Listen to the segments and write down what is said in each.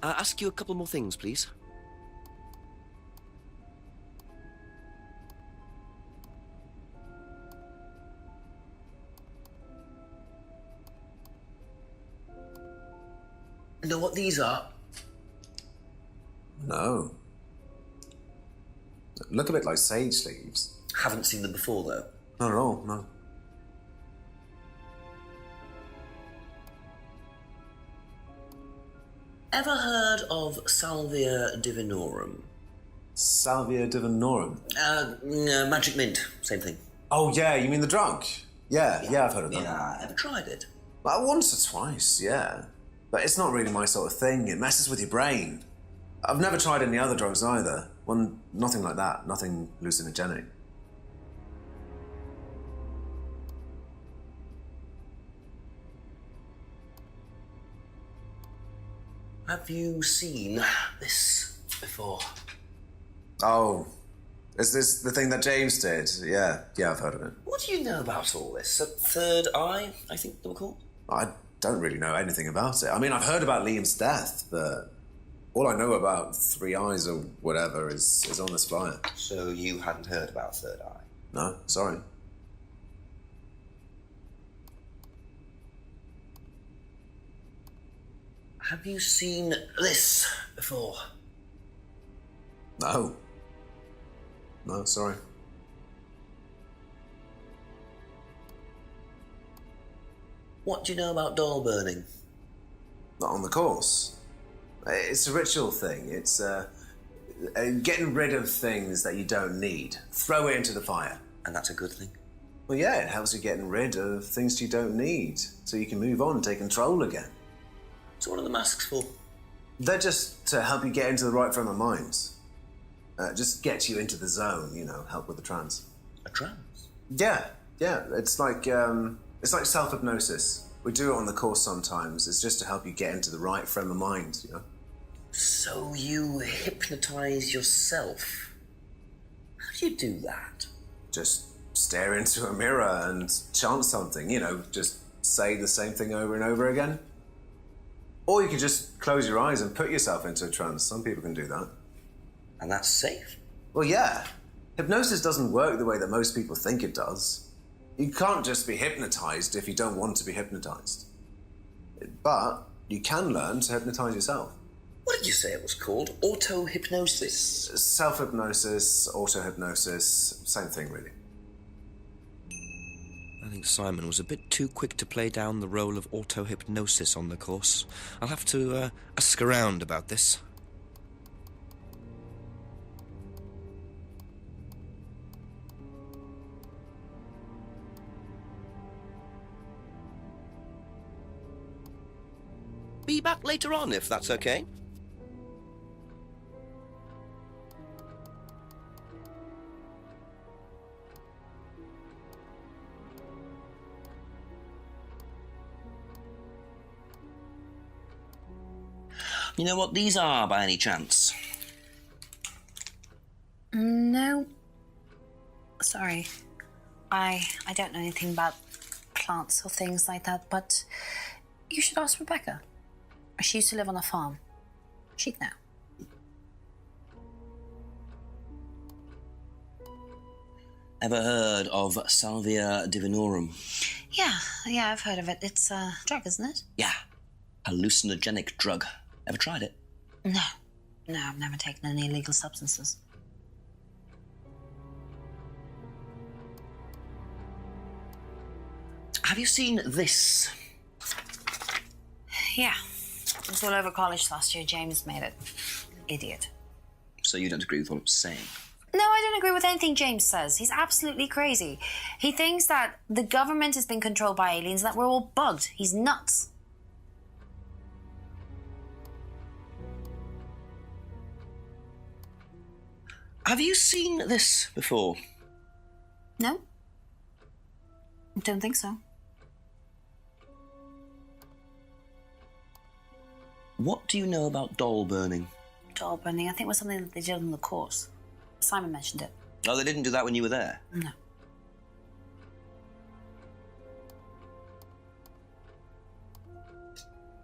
Ask you a couple more things, please. Know what these are? No. Look a bit like sage leaves. Haven't seen them before, though. Not at all, no. Ever heard of Salvia divinorum? Salvia divinorum? Magic mint, same thing. Oh, yeah, you mean the drug? Yeah, I've heard of that. Yeah, ever tried it? Well, once or twice, yeah. But it's not really my sort of thing. It messes with your brain. I've never tried any other drugs either. Well, nothing like that. Nothing hallucinogenic. Have you seen this before? Oh, is this the thing that James did? Yeah, I've heard of it. What do you know about all this? A third eye, I think they were called? I don't really know anything about it. I mean, I've heard about Liam's death, but all I know about Three Eyes or whatever is on this flyer. So you hadn't heard about Third Eye? No, sorry. Have you seen this before? No. No, sorry. What do you know about doll burning? Not on the course. It's a ritual thing. It's getting rid of things that you don't need. Throw it into the fire. And that's a good thing? Well, yeah, it helps you getting rid of things you don't need, so you can move on and take control again. So what are the masks for? They're just to help you get into the right frame of mind. Just get you into the zone, help with the trance. A trance? Yeah. It's like self-hypnosis. We do it on the course sometimes. It's just to help you get into the right frame of mind, So you hypnotize yourself? How do you do that? Just stare into a mirror and chant something, just say the same thing over and over again. Or you could just close your eyes and put yourself into a trance. Some people can do that. And that's safe? Well, yeah. Hypnosis doesn't work the way that most people think it does. You can't just be hypnotized if you don't want to be hypnotized. But you can learn to hypnotize yourself. What did you say it was called? Auto-hypnosis? Self-hypnosis, auto-hypnosis, same thing, really. I think Simon was a bit too quick to play down the role of auto-hypnosis on the course. I'll have to ask around about this. Be back later on, if that's okay. You know what these are, by any chance? No. Sorry. I don't know anything about plants or things like that, but you should ask Rebecca. She used to live on a farm. She'd know. Ever heard of Salvia divinorum? Yeah, I've heard of it. It's a drug, isn't it? Yeah. Hallucinogenic drug. Ever tried it? No, I've never taken any illegal substances. Have you seen this? Yeah. It was all over college last year. James made it. Idiot. So you don't agree with what I'm saying? No, I don't agree with anything James says. He's absolutely crazy. He thinks that the government has been controlled by aliens, that we're all bugged. He's nuts. Have you seen this before? No? I don't think so. What do you know about doll burning? Doll burning, I think, was something that they did on the course. Simon mentioned it. Oh, they didn't do that when you were there? No.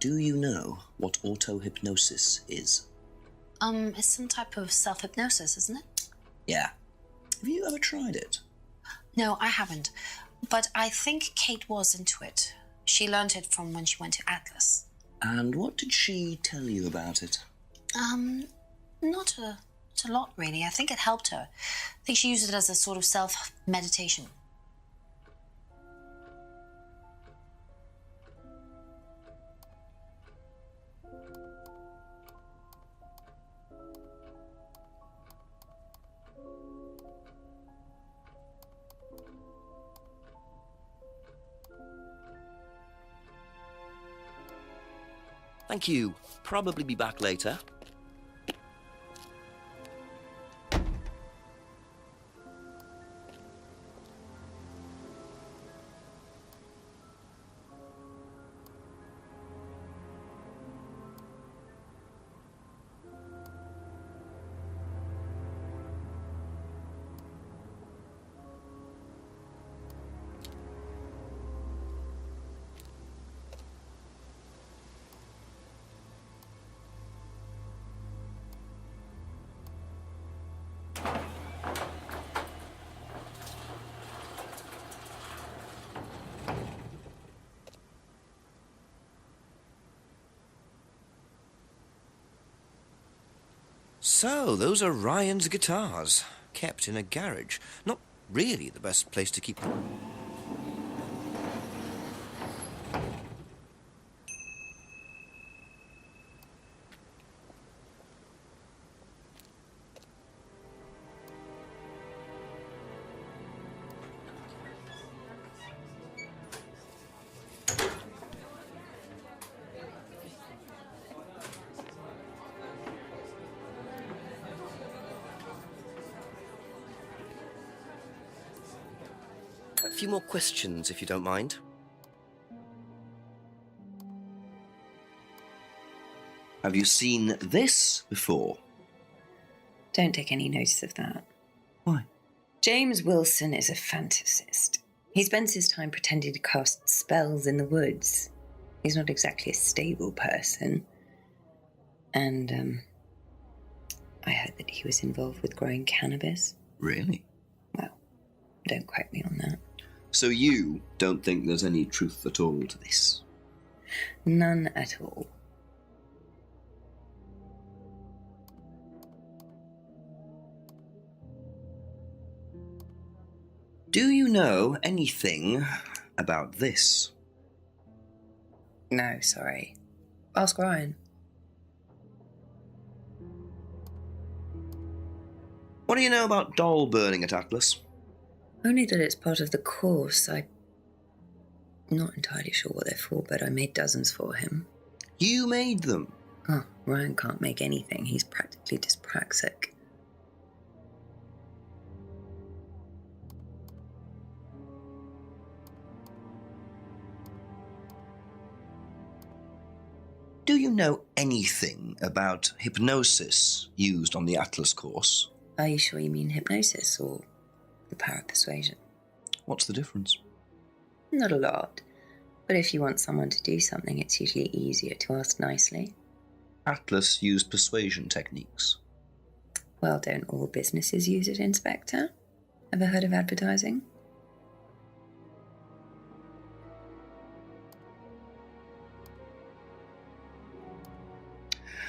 Do you know what auto-hypnosis is? It's some type of self-hypnosis, isn't it? Yeah. Have you ever tried it? No, I haven't. But I think Kate was into it. She learned it from when she went to Atlas. And what did she tell you about it? Not a lot, really. I think it helped her. I think she used it as a sort of self-meditation. Thank you. Probably be back later. So, those are Ryan's guitars, kept in a garage. Not really the best place to keep them. A few more questions, if you don't mind. Have you seen this before? Don't take any notice of that. Why? James Wilson is a fantasist. He spends his time pretending to cast spells in the woods. He's not exactly a stable person. And, I heard that he was involved with growing cannabis. Really? Well, don't quote me on that. So you don't think there's any truth at all to this? None at all. Do you know anything about this? No, sorry. Ask Ryan. What do you know about doll burning at Atlas? Only that it's part of the course. I'm not entirely sure what they're for, but I made dozens for him. You made them? Oh, Ryan can't make anything. He's practically dyspraxic. Do you know anything about hypnosis used on the Atlas course? Are you sure you mean hypnosis or the power of persuasion? What's the difference? Not a lot. But if you want someone to do something, it's usually easier to ask nicely. Atlas used persuasion techniques. Well, don't all businesses use it, Inspector? Ever heard of advertising?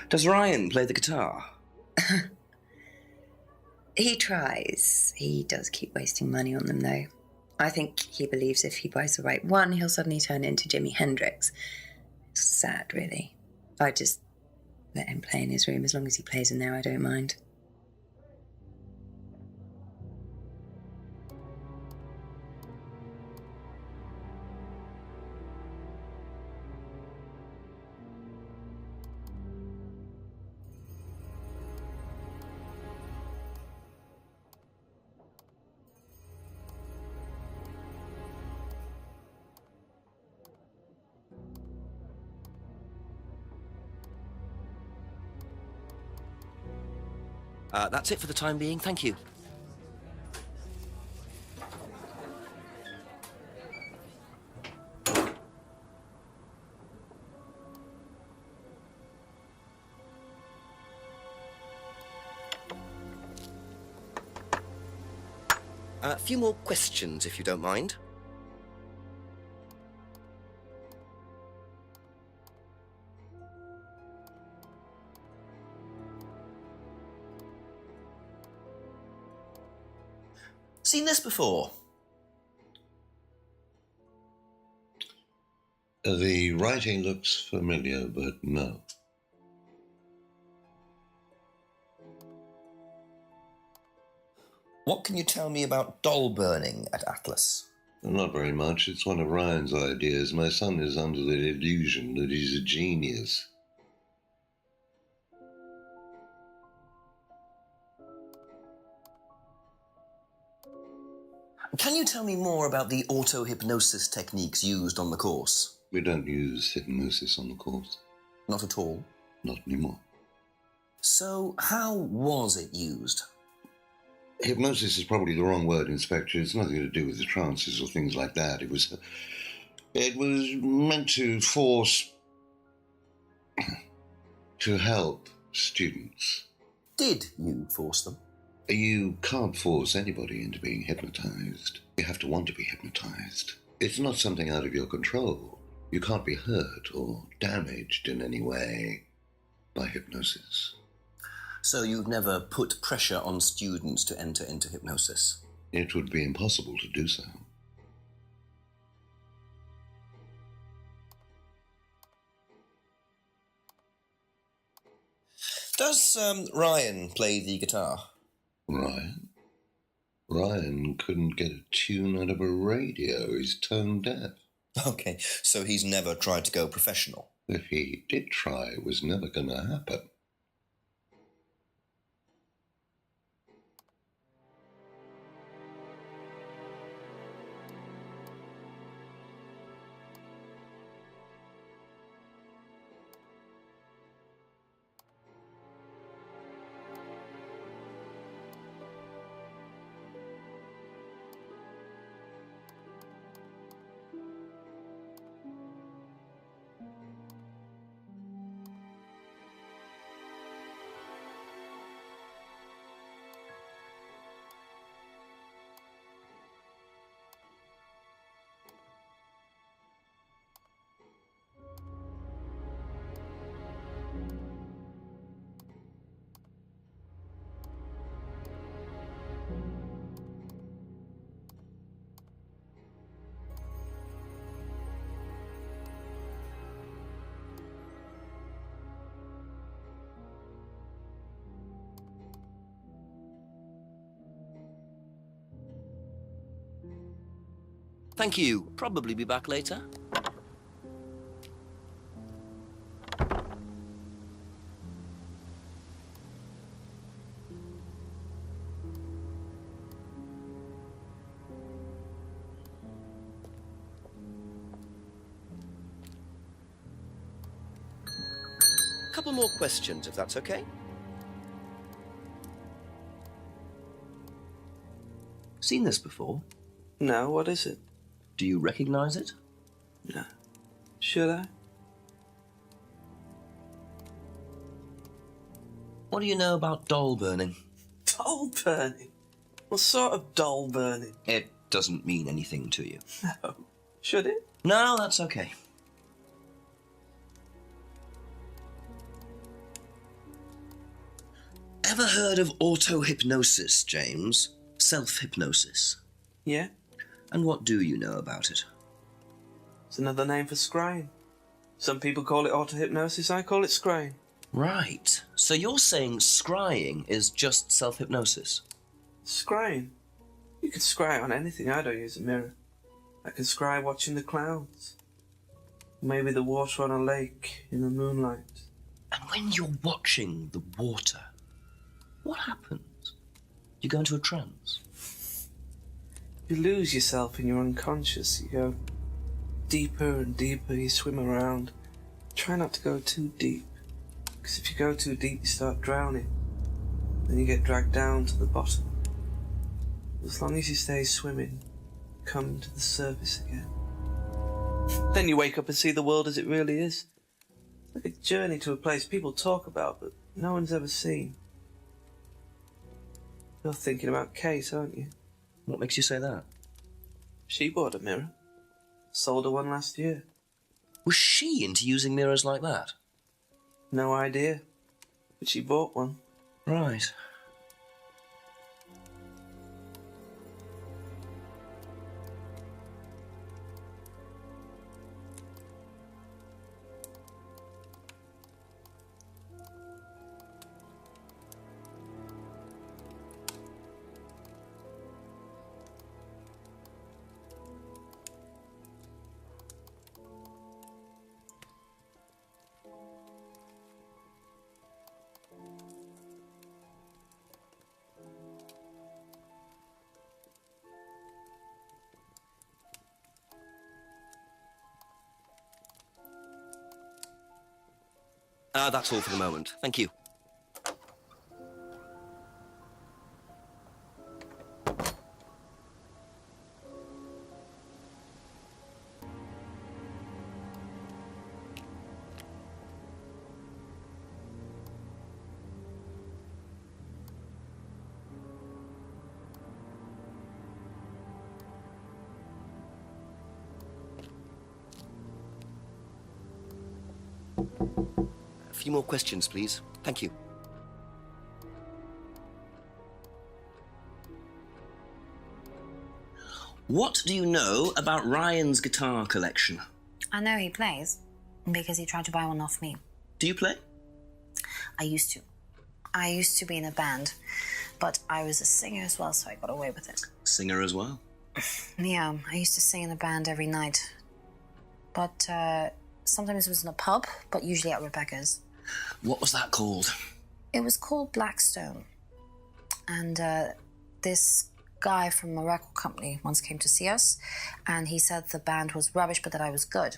Does Ryan play the guitar? He tries. He does keep wasting money on them, though. I think he believes if he buys the right one, he'll suddenly turn into Jimi Hendrix. It's sad, really. I just let him play in his room. As long as he plays in there, I don't mind. That's it for the time being, thank you. A few more questions, if you don't mind. Seen this before? The writing looks familiar, but no. What can you tell me about doll burning at Atlas? Not very much. It's one of Ryan's ideas. My son is under the illusion that he's a genius. Can you tell me more about the auto-hypnosis techniques used on the course? We don't use hypnosis on the course. Not at all. Not anymore. So, how was it used? Hypnosis is probably the wrong word, Inspector. It's nothing to do with the trances or things like that. It was meant to force... to help students. Did you force them? You can't force anybody into being hypnotized. You have to want to be hypnotized. It's not something out of your control. You can't be hurt or damaged in any way by hypnosis. So you've never put pressure on students to enter into hypnosis? It would be impossible to do so. Does Ryan play the guitar? Ryan? Ryan couldn't get a tune out of a radio. He's tone deaf. Okay, so he's never tried to go professional? If he did try, it was never going to happen. Thank you. Probably be back later. Couple more questions, if that's okay. Seen this before? No, what is it? Do you recognize it? No. Should I? What do you know about doll burning? Doll burning? What sort of doll burning? It doesn't mean anything to you. No. Should it? No, that's okay. Ever heard of auto-hypnosis, James? Self-hypnosis. Yeah. And what do you know about it? It's another name for scrying. Some people call it auto-hypnosis, I call it scrying. Right. So you're saying scrying is just self-hypnosis? Scrying? You could scry on anything. I don't use a mirror. I can scry watching the clouds. Maybe the water on a lake in the moonlight. And when you're watching the water, what happens? You go into a trance? You lose yourself in your unconscious. You go deeper and deeper. You swim around. Try not to go too deep. Because if you go too deep, you start drowning. Then you get dragged down to the bottom. As long as you stay swimming, come to the surface again. Then you wake up and see the world as it really is. Like a journey to a place people talk about, but no one's ever seen. You're thinking about Kate, aren't you? What makes you say that? She bought a mirror. Sold her one last year. Was she into using mirrors like that? No idea. But she bought one. Right. That's all for the moment. Thank you. A few more questions, please. Thank you. What do you know about Ryan's guitar collection? I know he plays because he tried to buy one off me. Do you play? I used to. I used to be in a band, but I was a singer as well, so I got away with it. Singer as well. Yeah, I used to sing in a band every night. But sometimes it was in a pub, but usually at Rebecca's. What was that called? It was called Blackstone. And this guy from a record company once came to see us, and he said the band was rubbish, but that I was good.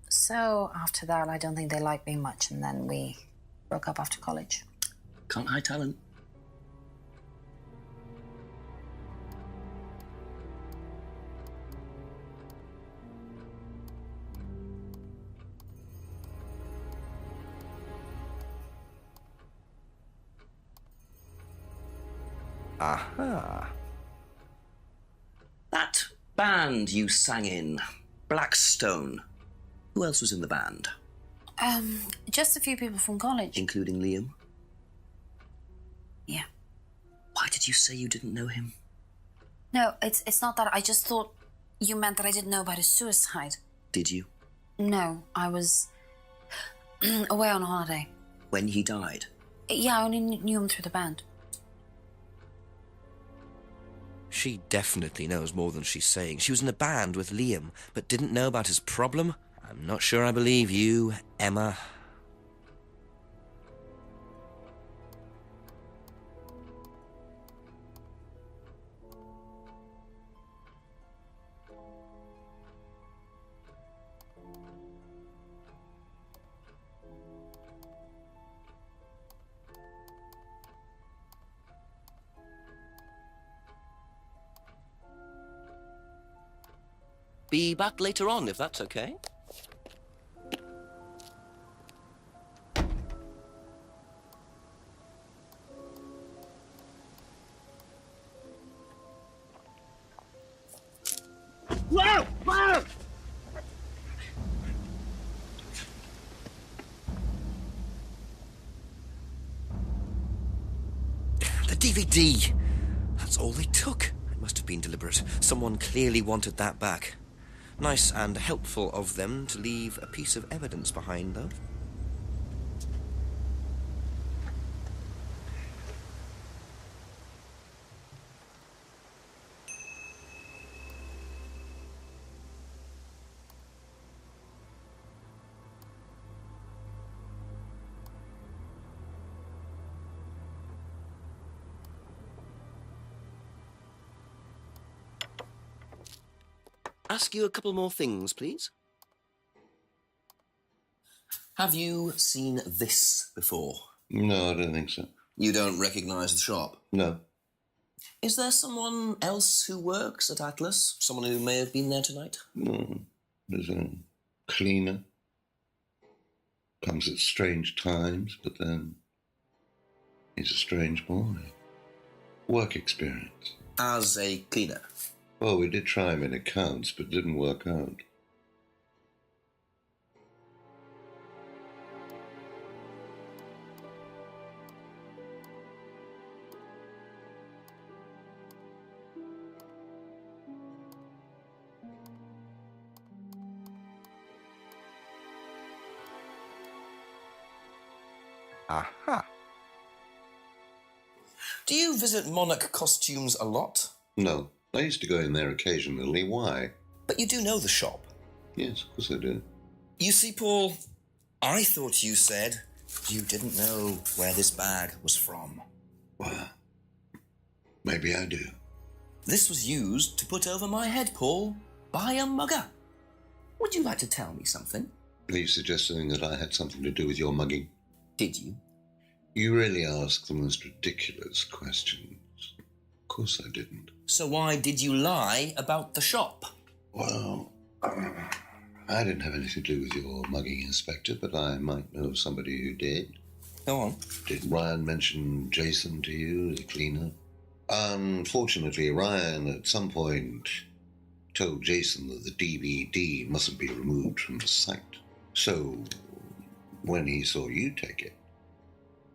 So after that, I don't think they liked me much, and then we broke up after college. Can't hide talent. Aha. That band you sang in, Blackstone. Who else was in the band? Just a few people from college. Including Liam? Yeah. Why did you say you didn't know him? No, it's not that. I just thought you meant that I didn't know about his suicide. Did you? No, I was away on holiday. When he died? Yeah, I only knew him through the band. She definitely knows more than she's saying. She was in a band with Liam, but didn't know about his problem? I'm not sure I believe you, Emma. Be back later on, if that's okay. Whoa! Whoa! The DVD! That's all they took. It must have been deliberate. Someone clearly wanted that back. Nice and helpful of them to leave a piece of evidence behind, though. Ask you a couple more things, please. Have you seen this before? No, I don't think so. You don't recognise the shop? No. Is there someone else who works at Atlas? Someone who may have been there tonight? No. There's a cleaner. Comes at strange times, but then he's a strange boy. Work experience. as a cleaner? Well, we did try him in accounts, but it didn't work out. Aha. Do you visit Monarch Costumes a lot? No, I used to go in there occasionally. Why? But you do know the shop. Yes, of course I do. You see, Paul, I thought you said you didn't know where this bag was from. Well, maybe I do. This was used to put over my head, Paul, by a mugger. Would you like to tell me something? Are you suggesting that I had something to do with your mugging? Did you? You really ask the most ridiculous questions. Of course I didn't. So why did you lie about the shop? Well, I didn't have anything to do with your mugging, Inspector, but I might know somebody who did. Go on. Did Ryan mention Jason to you as a cleaner? Unfortunately, Ryan at some point told Jason that the DVD mustn't be removed from the site. So, when he saw you take it,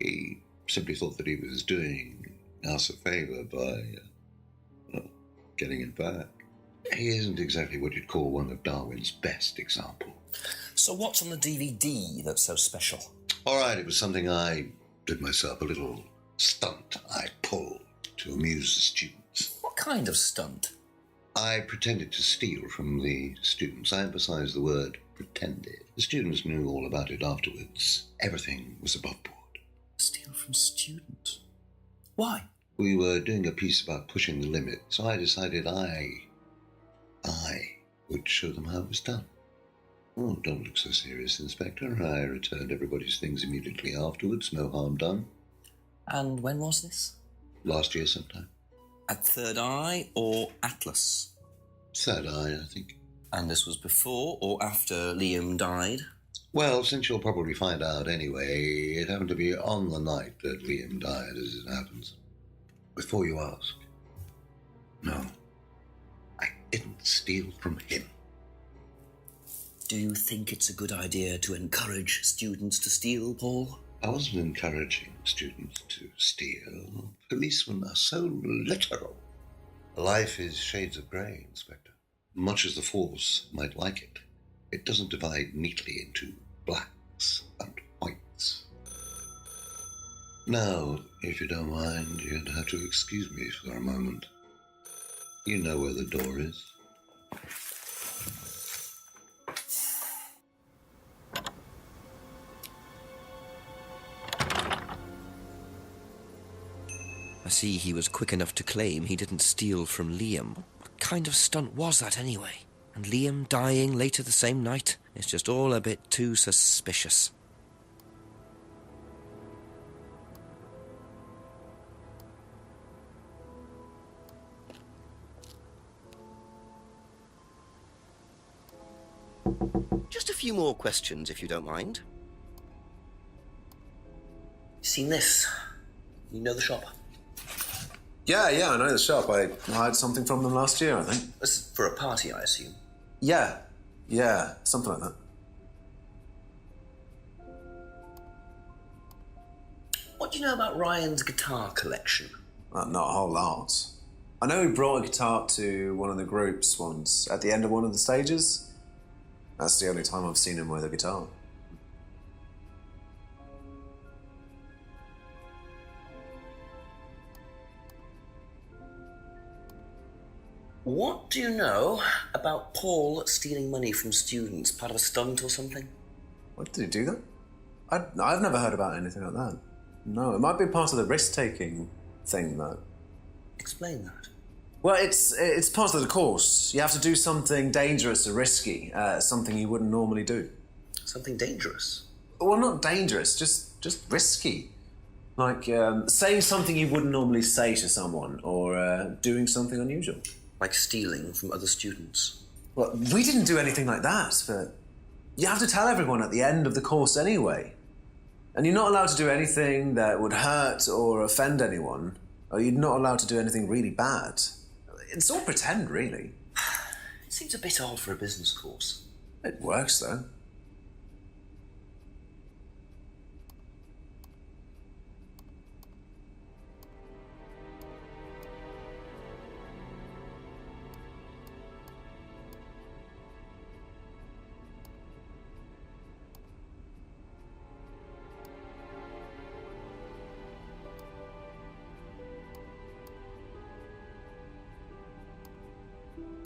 he simply thought that he was doing us a favour by getting it back. He isn't exactly what you'd call one of Darwin's best examples. So what's on the DVD that's so special? All right, it was something I did myself, a little stunt I pulled to amuse the students. What kind of stunt? I pretended to steal from the students. I emphasize the word pretended. The students knew all about it afterwards. Everything was above board. Steal from students? Why? We were doing a piece about pushing the limit, so I decided I would show them how it was done. Oh, don't look so serious, Inspector. I returned everybody's things immediately afterwards. No harm done. And when was this? Last year sometime. At Third Eye or Atlas? Third Eye, I think. And this was before or after Liam died? Well, since you'll probably find out anyway, it happened to be on the night that Liam died, as it happens. Before you ask, no, I didn't steal from him. Do you think it's a good idea to encourage students to steal, Paul? I wasn't encouraging students to steal. Policemen are so literal. Life is shades of grey, Inspector. Much as the Force might like it, it doesn't divide neatly into blacks and whites. Now, if you don't mind, you'd have to excuse me for a moment. You know where the door is. I see he was quick enough to claim he didn't steal from Liam. What kind of stunt was that anyway? And Liam dying later the same night? It's just all a bit too suspicious. Just a few more questions, if you don't mind. You seen this? You know the shop? Yeah, I know the shop. I hired something from them last year, I think. This is for a party, I assume. Yeah, something like that. What do you know about Ryan's guitar collection? Well, not a whole lot. I know he brought a guitar to one of the groups once, at the end of one of the stages. That's the only time I've seen him with a guitar. What do you know about Paul stealing money from students? Part of a stunt or something? What, did he do that? I've never heard about anything like that. No, it might be part of the risk-taking thing, though. Explain that. Well, it's part of the course. You have to do something dangerous or risky, something you wouldn't normally do. Something dangerous? Well, not dangerous, just risky. Like saying something you wouldn't normally say to someone, or doing something unusual. Like stealing from other students? Well, we didn't do anything like that, but you have to tell everyone at the end of the course anyway. And you're not allowed to do anything that would hurt or offend anyone, Oh, you're not allowed to do anything really bad. It's all pretend, really. It seems a bit odd for a business course. It works, though.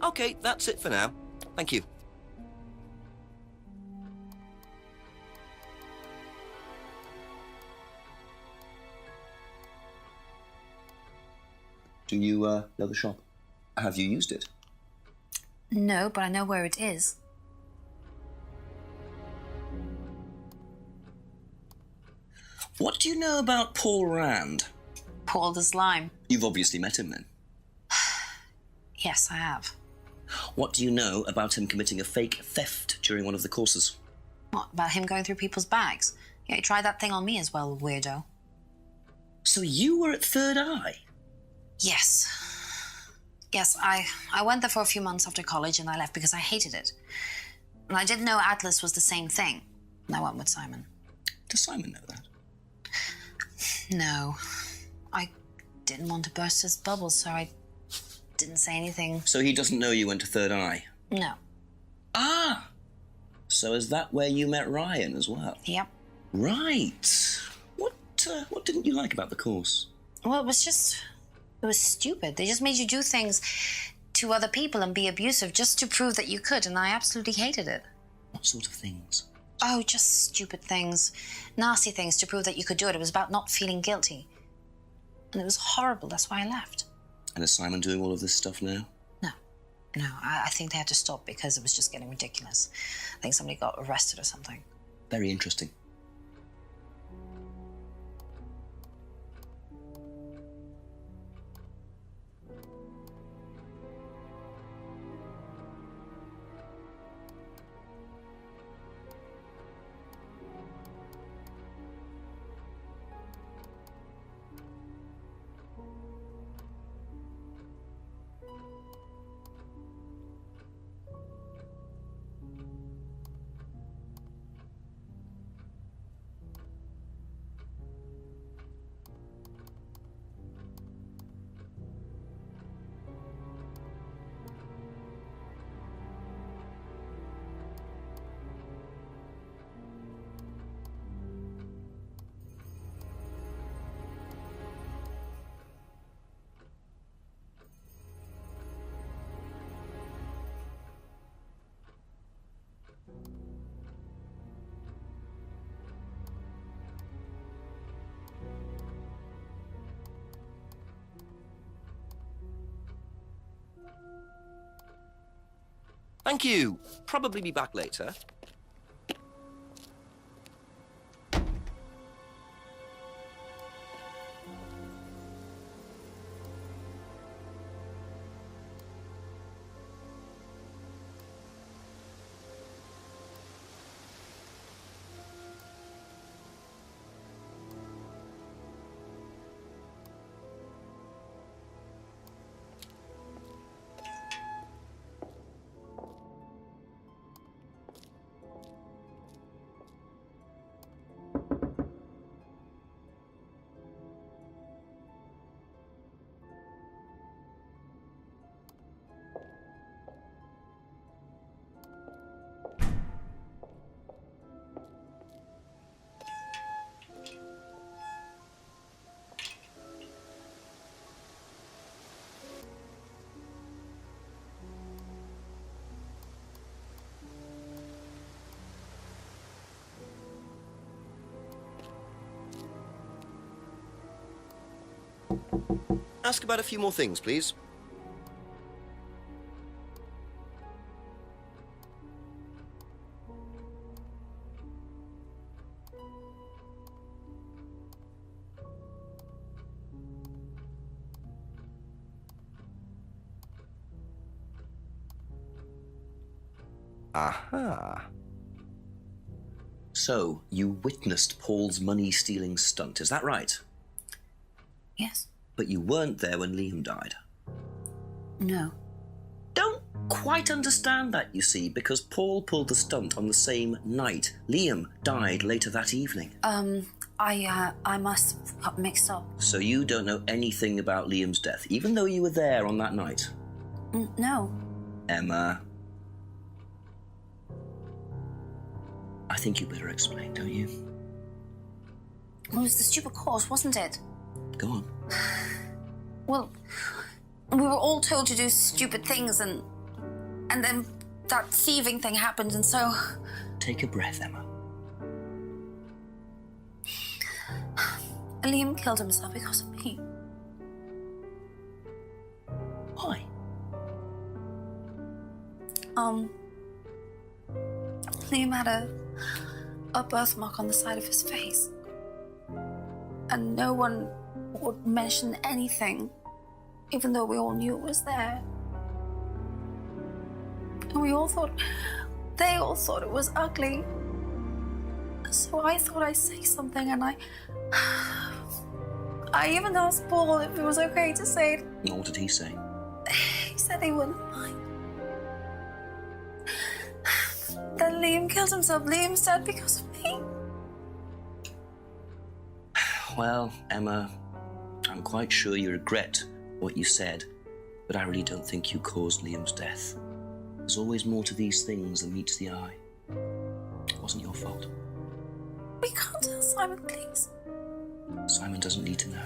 Okay, that's it for now. Thank you. Do you know the shop? Have you used it? No, but I know where it is. What do you know about Paul Rand? Paul the Slime. You've obviously met him then. Yes, I have. What do you know about him committing a fake theft during one of the courses? What, about him going through people's bags? Yeah, he tried that thing on me as well, weirdo. So you were at Third Eye? Yes. Yes, I went there for a few months after college and I left because I hated it. And I didn't know Atlas was the same thing. And I went with Simon. Does Simon know that? No. I didn't want to burst his bubble, so I didn't say anything. So he doesn't know you went to Third Eye? No. Ah! So is that where you met Ryan as well? Yep. Right. What didn't you like about the course? Well, it was stupid. They just made you do things to other people and be abusive just to prove that you could, and I absolutely hated it. What sort of things? Oh, just stupid things. Nasty things to prove that you could do it. It was about not feeling guilty. And it was horrible. That's why I left. And is Simon doing all of this stuff now? No, I think they had to stop because it was just getting ridiculous. I think somebody got arrested or something. Very interesting. Thank you. Probably be back later. Ask about a few more things, please. Aha. So, you witnessed Paul's money-stealing stunt, is that right? Yes. But you weren't there when Liam died. No. Don't quite understand that, you see, because Paul pulled the stunt on the same night. Liam died later that evening. I must have got mixed up. So you don't know anything about Liam's death, even though you were there on that night? No. Emma. I think you better explain, don't you? It was the stupid course, wasn't it? Go on. Well, we were all told to do stupid things, and then that thieving thing happened, and so... Take a breath, Emma. Liam killed himself because of me. Why? Liam had a birthmark on the side of his face. And no one would mention anything, even though we all knew it was there. And they all thought it was ugly. So I thought I'd say something, and I even asked Paul if it was okay to say it. What did he say? He said he wouldn't mind. Then Liam killed himself. Liam's dead because of me. Well, Emma, I'm quite sure you regret what you said, but I really don't think you caused Liam's death. There's always more to these things than meets the eye. It wasn't your fault. We can't tell Simon, please. Simon doesn't need to know.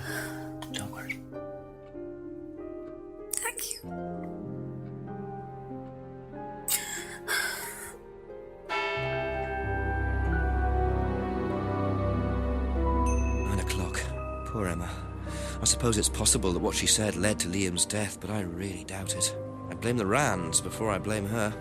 Don't worry. Thank you. 9 o'clock. Poor Emma. I suppose it's possible that what she said led to Liam's death, but I really doubt it. I blame the Rands before I blame her.